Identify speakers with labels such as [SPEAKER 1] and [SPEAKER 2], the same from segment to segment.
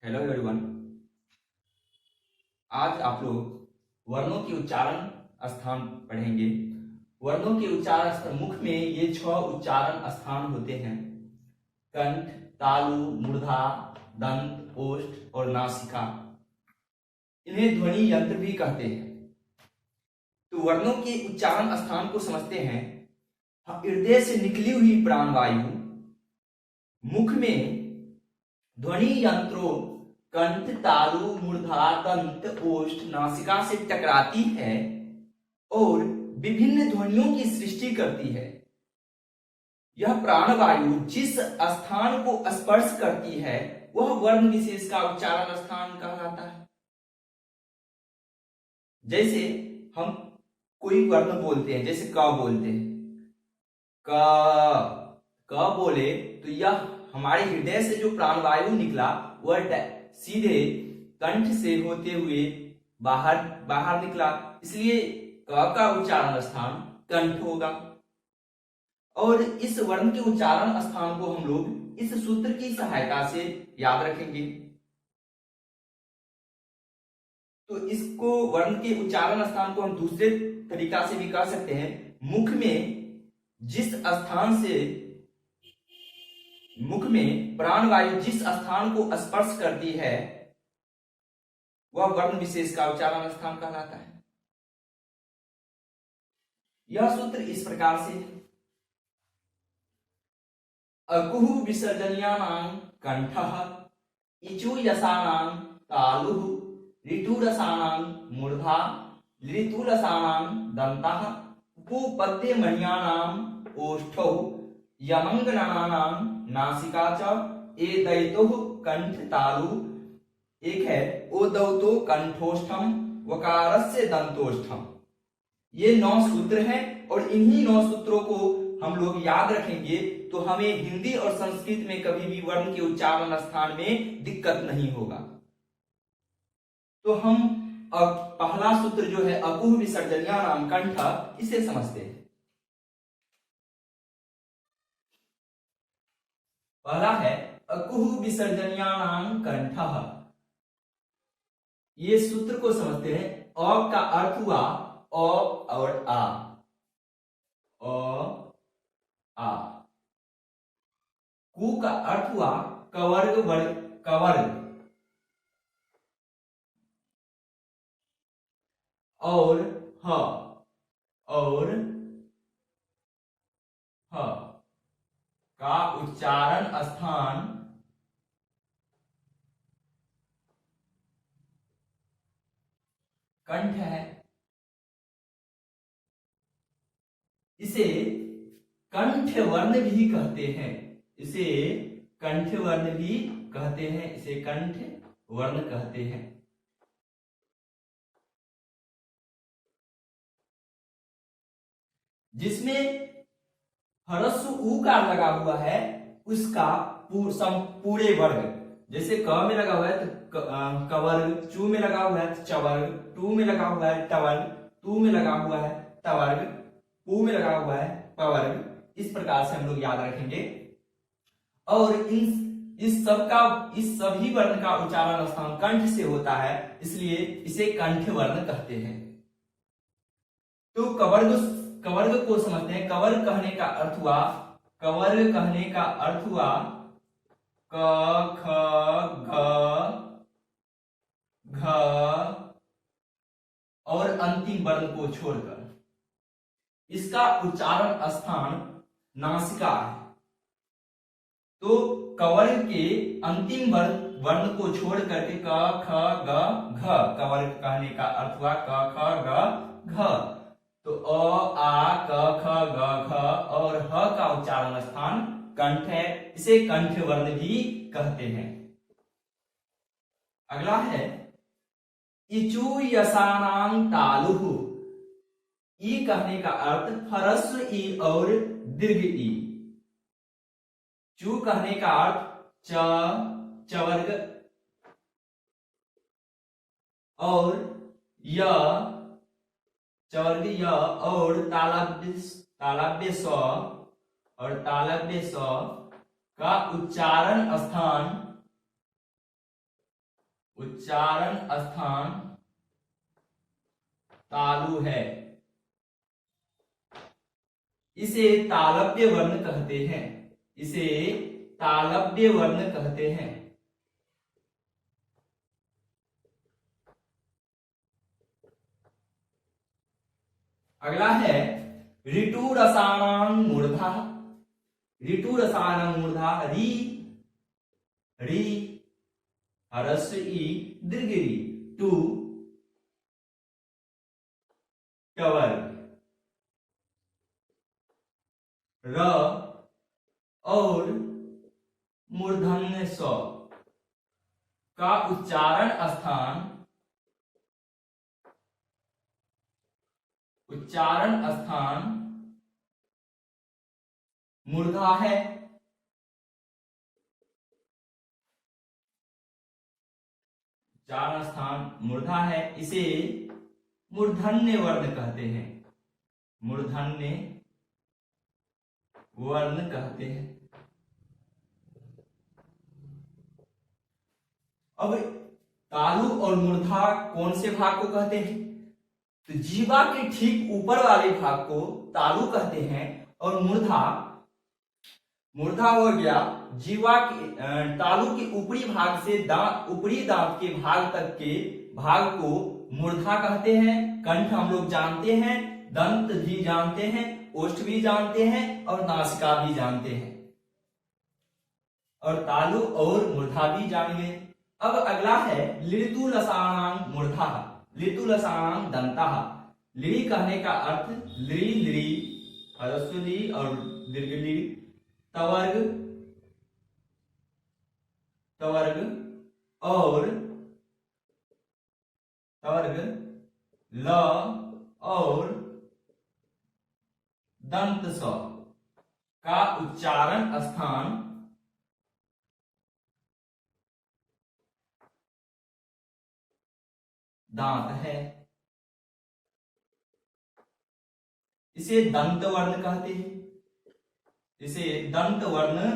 [SPEAKER 1] Hello everyone. आज आप लोग वर्णों के उच्चारण स्थान पढ़ेंगे। वर्णों के उच्चारण स्थान मुख में ये 6 उच्चारण स्थान होते हैं: कंठ, तालु, मूर्धा, दंत, ओष्ठ और नासिका। इन्हें ध्वनि यंत्र भी कहते हैं। तो वर्णों के उच्चारण स्थान को समझते हैं। हृदय से निकली हुई प्राणवायु मुख में ध्वनि यंत्रों कंठ, तालु, मूर्धा, दंत, ओष्ठ, नासिका से टकराती है और विभिन्न ध्वनियों की सृष्टि करती है। यह प्राणवायु जिस स्थान को स्पर्श करती है वह वर्ण विशेष का उच्चारण स्थान कहलाता है। जैसे हम कोई वर्ण बोलते हैं, जैसे क बोलते हैं, क बोले तो यह हमारे हृदय से जो प्राणवायु निकला वह सीधे कंठ से होते हुए बाहर निकला, इसलिए क का उच्चारण स्थान कंठ होगा। और इस वर्ण के उच्चारण स्थान को हम लोग इस सूत्र की सहायता से याद रखेंगे। तो इसको वर्ण के उच्चारण स्थान को हम दूसरे तरीका से भी कह सकते हैं। मुख में प्राणवायु जिस स्थान को स्पर्श करती है वह वर्ण विशेष का उच्चारण स्थान कहलाता है। यह सूत्र इस प्रकार से है: अकुहु विसर्जनीयानां कंठः, इचुयसानां तालुः, ऋतुरसानां मूर्धा, ऋतुरसानां दन्तः, उपपद्यमणीयानां ओष्ठौ, यमंगनानां नासिका च, एदैतुः कंठ तालु। एक है ओदौतो कंठोष्ठम, वकारस्य दंतोष्ठम। ये 9 सूत्र हैं और इन्हीं 9 सूत्रों को हम लोग याद रखेंगे तो हमें हिंदी और संस्कृत में कभी भी वर्ण के उच्चारण स्थान में दिक्कत नहीं होगा। तो हम अब पहला सूत्र जो है अकुह विसर्जनीयानां कंठ, इसे समझते हैं। पहला है अकुह विसर्जनीयानां कंठः। ये सूत्र को समझते हैं। अ का अर्थ हुआ अ और आ, आ। कु का अर्थ हुआ कवर्ग वर्ग कवर्ग, और ह का उच्चारण स्थान कंठ है। इसे कंठ वर्ण भी कहते हैं। इसे कंठ वर्ण भी कहते हैं। इसे कंठ वर्ण कहते हैं। जिसमें ह्रस्व उकार लगा हुआ है उसका पूरे वर्ग, जैसे क में लगा हुआ है तो कवर्ग, चू में लगा हुआ है तो चवर्ग, टू में लगा हुआ है टवर्ग, तू में लगा हुआ है तवर्ग, पू में लगा हुआ है पवर्ग। इस प्रकार से हम लोग याद रखेंगे। और इस सभी वर्ण का उच्चारण स्थान कंठ से होता है, इसलिए इसे कंठ वर्ण कहते हैं। तो कवर्ग को समझते हैं। कवर्ग कहने का अर्थ हुआ क, ख, घ, घ और अंतिम वर्ण को छोड़कर। इसका उच्चारण स्थान नासिका है। तो कवर्ग के अंतिम वर्ण को छोड़ करके क, ख, ग, घ, कवर्ग कहने का अर्थ हुआ क, ख, ग, घ। तो अ, आ, क, ख, ग, घ और ह का उच्चारण स्थान कंठ है। इसे कंठ वर्ण भी कहते हैं। अगला है इचुयसानां तालुः। ई कहने का अर्थ ह्रस्व ई और दीर्घ ई। चू कहने का अर्थ चवर्ग और य चवर्ग य और तालव्य स का उच्चारण स्थान उच्चारण स्थान तालु है। इसे तालव्य वर्ण कहते हैं। इसे तालव्य वर्ण कहते हैं। अगला है ऋतु रसायन मूर्धा। ऋतु रसायन मूर्धा री री ह्रस्व ई दीर्घ री टू टवर र और मूर्धन्य स का उच्चारण स्थान मूर्धा है। उच्चारण स्थान मूर्धा है। इसे मूर्धन्य वर्ण कहते हैं। मूर्धन्य वर्ण कहते हैं। अब तालु और मूर्धा कौन से भाग को कहते हैं? तो जीवा के ठीक ऊपर वाले भाग को तालु कहते हैं और मूर्धा हो गया जीवा के तालु के ऊपरी भाग से ऊपरी दांत के भाग तक के भाग को मूर्धा कहते हैं। कंठ हम लोग जानते हैं, दंत भी जानते हैं, ओष्ठ भी जानते हैं और नासिका भी जानते हैं, और तालु और मूर्धा भी जानिए। अब अगला है लितु लसानां मूर्धा। लितु लसानां दंताः। लिरी कहने का अर्थ लिरी लिरी ह्रस्व ली और दीर्घ ली तवर्ग तवर्ग और तवर्ग ल और दंत स का उच्चारण स्थान दांत है। इसे दंत वर्ण कहते हैं। इसे दंत वर्ण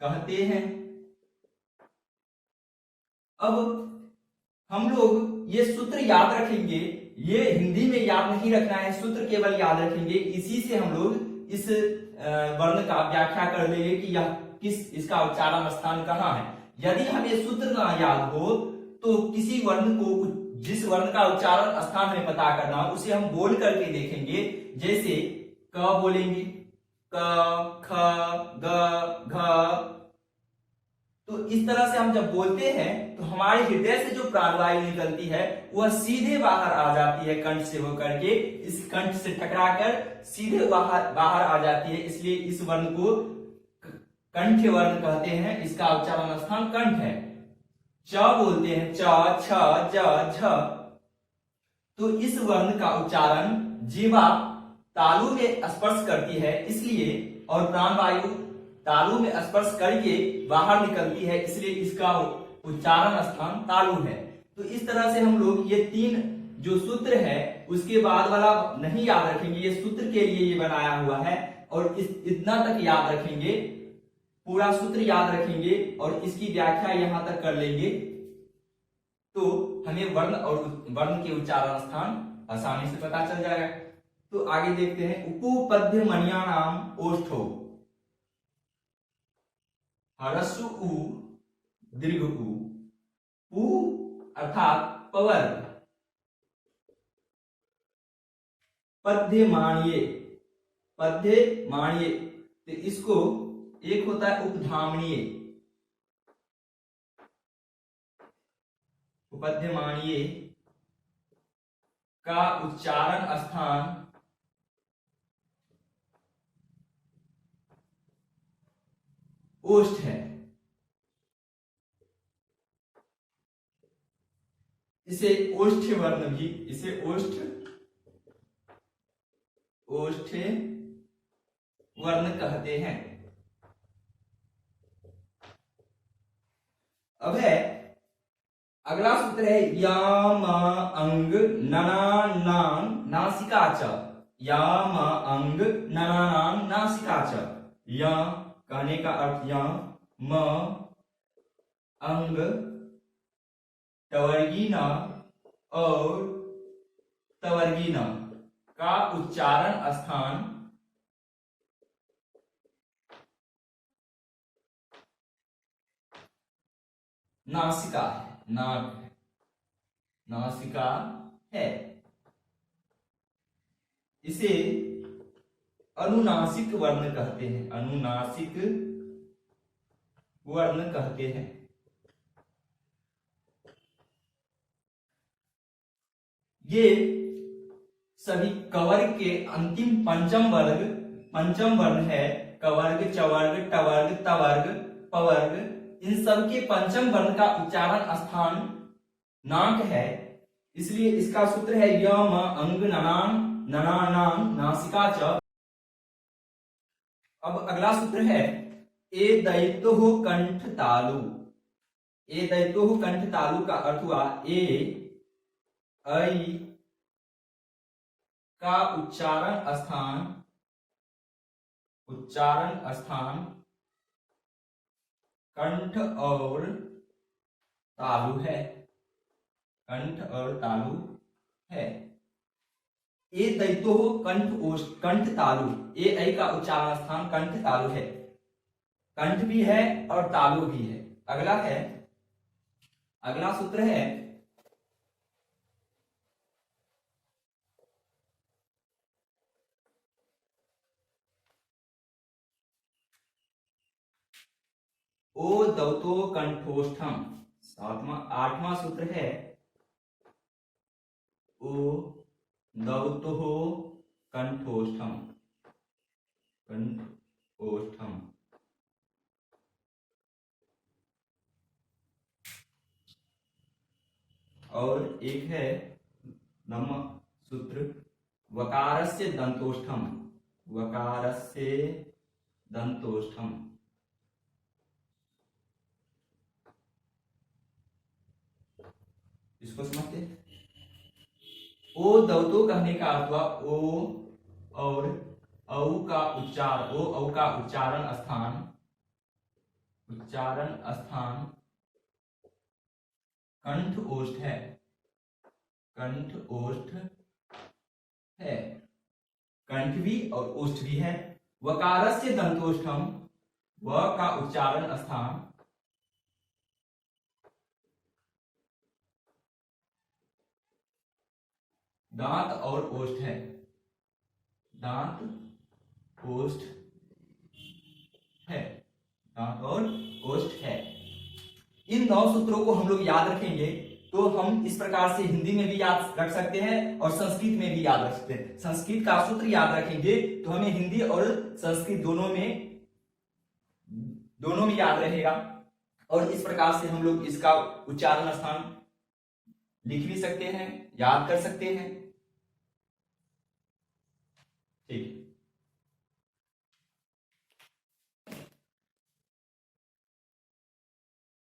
[SPEAKER 1] कहते हैं। अब हम लोग ये सूत्र याद रखेंगे। ये हिंदी में याद नहीं रखना है, सूत्र केवल याद रखेंगे। इसी से हम लोग इस वर्ण का व्याख्या कर लेंगे कि यह इसका उच्चारण स्थान कहाँ है। यदि हमें सूत्र ना याद हो तो किसी वर्ण को जिस वर्ण का उच्चारण स्थान हमें पता करना उसे हम बोल करके देखेंगे। जैसे क बोलेंगे, क ख ग घ। तो इस तरह से हम जब बोलते हैं तो हमारे हृदय से जो प्राणवायु निकलती है वह सीधे बाहर आ जाती है कंठ से होकर के, इस कंठ से टकराकर सीधे बाहर आ जाती है। इसलिए इस वर्ण को कंठ वर्ण कहते हैं। इसका उच्चारण स्थान कंठ है। च बोलते हैं, च छ ज झ। तो इस वर्ण का उच्चारण जीवा तालु में स्पर्श करती है इसलिए, और प्राणवायु तालु में स्पर्श करके बाहर निकलती है, इसलिए इसका उच्चारण स्थान तालु है। तो इस तरह से हम लोग ये तीन जो सूत्र है उसके बाद वाला नहीं याद रखेंगे, ये सूत्र के लिए ये बनाया हुआ है। और इतना तक याद रखेंगे, पूरा सूत्र याद रखेंगे और इसकी व्याख्या यहां तक कर लेंगे तो हमें वर्ण और वर्ण के उच्चारण स्थान आसानी से पता चल जाएगा। तो आगे देखते हैं उपपद्य मणियानाम ओष्ठो। ह्रस्व उ दीर्घ उ अर्थात पवर्ग। पद्य माणिये, पद्य माणिये तो इसको एक होता है उपधामणीय। उपपद्य माणिये का उच्चारण स्थान ओष्ठ है। इसे ओष्ठ वर्ण भी, इसे ओष्ठ वर्ण कहते हैं। अब है अगला सूत्र है याम अंग ननानां नासिका च। याम अंग ननानां नासिका च। या कहने का अर्थ या म अंग टवर्गीय न और तवर्गीय न का उच्चारण स्थान नासिका है, नासिका है। इसे अनुनासिक वर्ण कहते हैं, अनुनासिक वर्ण कहते हैं। ये सभी कवर्ग के अंतिम पंचम वर्ण है। कवर्ग, चवर्ग, टवर्ग, तवर्ग, पवर्ग, इन सब के पंचम वर्ण का उच्चारण स्थान नाक है। इसलिए इसका सूत्र है य म अंग ननान ननानां नासिका च। अब अगला सूत्र है ए दैत्यो कंठ तालु। ए दैत्यो कंठ तालु का अर्थ हुआ ए ऐ का उच्चारण स्थान कंठ और तालु है, कंठ और तालु है। ए दैत्यो कंठ तालु, ए ऐ का उच्चारण स्थान कंठ तालु है, कंठ भी है और तालु भी है। अगला सूत्र है ओ दौतो कंठोष्ठम। आठवां सूत्र है ओ दौतो कंठोष्ठम, कंठोष्ठम। और एक है नववां सूत्र वकारस्य दंतोष्ठम, वकारस्य दंतोष्ठम। इसको समझते हैं। ओ दौतो कहने का अर्थ हुआ ओ और औ का उच्चारण स्थान कंठ ओष्ठ है, कंठ ओष्ठ है, कंठ भी और ओष्ठ भी है। वकारस्य दंतोष्ठम, व का उच्चारण स्थान दांत और ओष्ठ है, दांत ओष्ठ है, दांत और ओष्ठ है। इन 9 सूत्रों को हम लोग याद रखेंगे तो हम इस प्रकार से हिंदी में भी याद रख सकते हैं और संस्कृत में भी याद रख सकते हैं। संस्कृत का सूत्र याद रखेंगे तो हमें हिंदी और संस्कृत दोनों में याद रहेगा। और इस प्रकार से हम लोग इसका उच्चारण स्थान लिख भी सकते हैं, याद कर सकते हैं। ठीक।